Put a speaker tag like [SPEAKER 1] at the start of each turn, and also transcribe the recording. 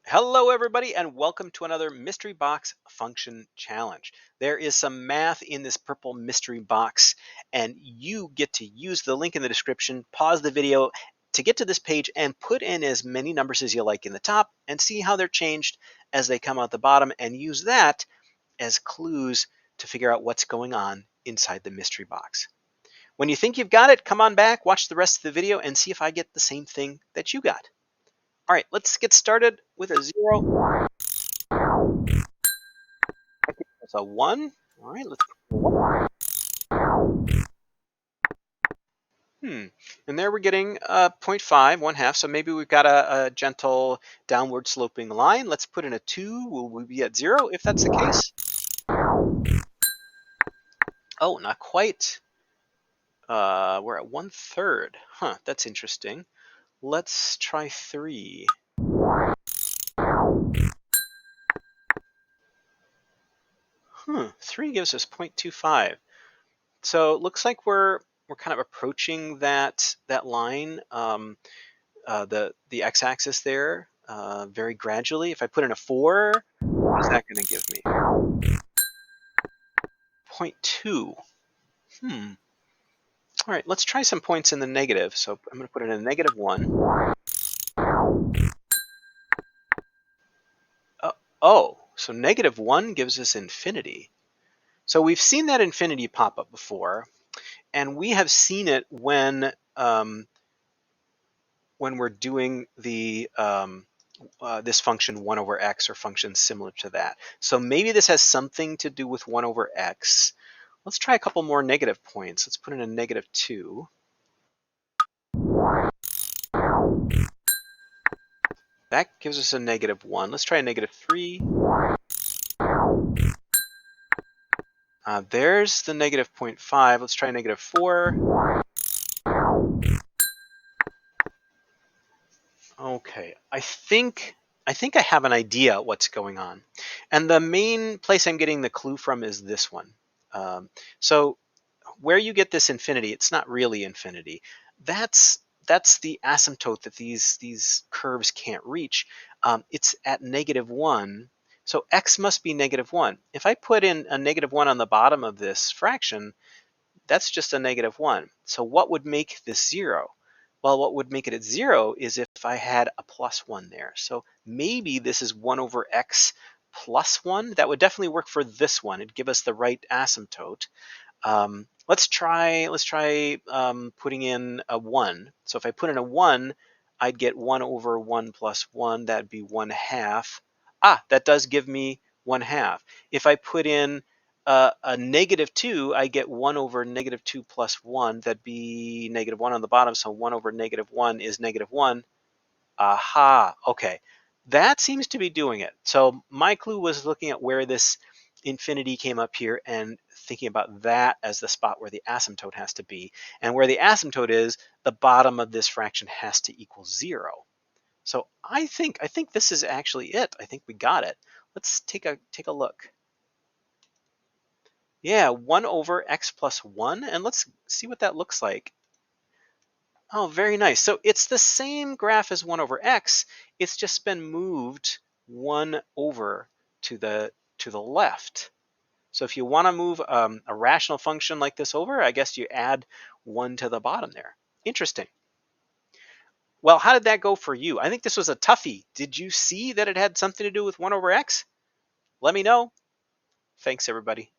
[SPEAKER 1] Hello, everybody, and welcome to another Mystery Box Function Challenge. There is some math in this purple mystery box, and you get to use the link in the description, pause the video to get to this page, and put in as many numbers as you like in the top and see how they're changed as they come out the bottom, and use that as clues to figure out what's going on inside the mystery box. When you think you've got it, come on back, watch the rest of the video, and see if I get the same thing that you got. All right, let's get started with a 0. That's a 1. All right, let's put a 1. And there we're getting 0.5, 1/2. So maybe we've got a gentle downward sloping line. Let's put in a 2. Will we be at 0 if that's the case? Oh, not quite. We're at 1/3. Huh, that's interesting. Let's try 3. 3 gives us 0.25. So it looks like we're kind of approaching that line, the x-axis there, very gradually. If I put in a 4, what is that going to give me? 0.2. All right, let's try some points in the negative. So I'm going to put in a -1. So -1 gives us infinity. So we've seen that infinity pop up before, and we have seen it when we're doing the this function 1/x or functions similar to that. So maybe this has something to do with 1/x. Let's try a couple more negative points. Let's put in a -2. That gives us a -1. Let's try a -3. There's the -0.5. Let's try a -4. Okay, I think I have an idea what's going on. And the main place I'm getting the clue from is this one. So where you get this infinity, it's not really infinity. That's the asymptote that these curves can't reach. It's at -1. So x must be -1. If I put in a -1 on the bottom of this fraction, that's just a -1. So what would make this 0? Well, what would make it at 0 is if I had a +1 there. So maybe this is 1/x plus 1. That would definitely work for this one. It'd give us the right asymptote. Let's try putting in a 1. So if I put in a 1, I'd get 1/1 plus 1. That'd be 1/2. That does give me 1/2. If I put in a -2, I get 1/-2 plus 1. That'd be -1 on the bottom. So 1/-1 is -1. Aha, okay. That seems to be doing it. So my clue was looking at where this infinity came up here and thinking about that as the spot where the asymptote has to be. And where the asymptote is, the bottom of this fraction has to equal 0. So I think this is actually it. I think we got it. Let's take a look. Yeah, 1/x plus 1, and let's see what that looks like. Oh, very nice. So it's the same graph as 1/x. It's just been moved 1 over to the left. So if you want to move a rational function like this over, I guess you add 1 to the bottom there. Interesting. Well, how did that go for you? I think this was a toughie. Did you see that it had something to do with 1/x? Let me know. Thanks, everybody.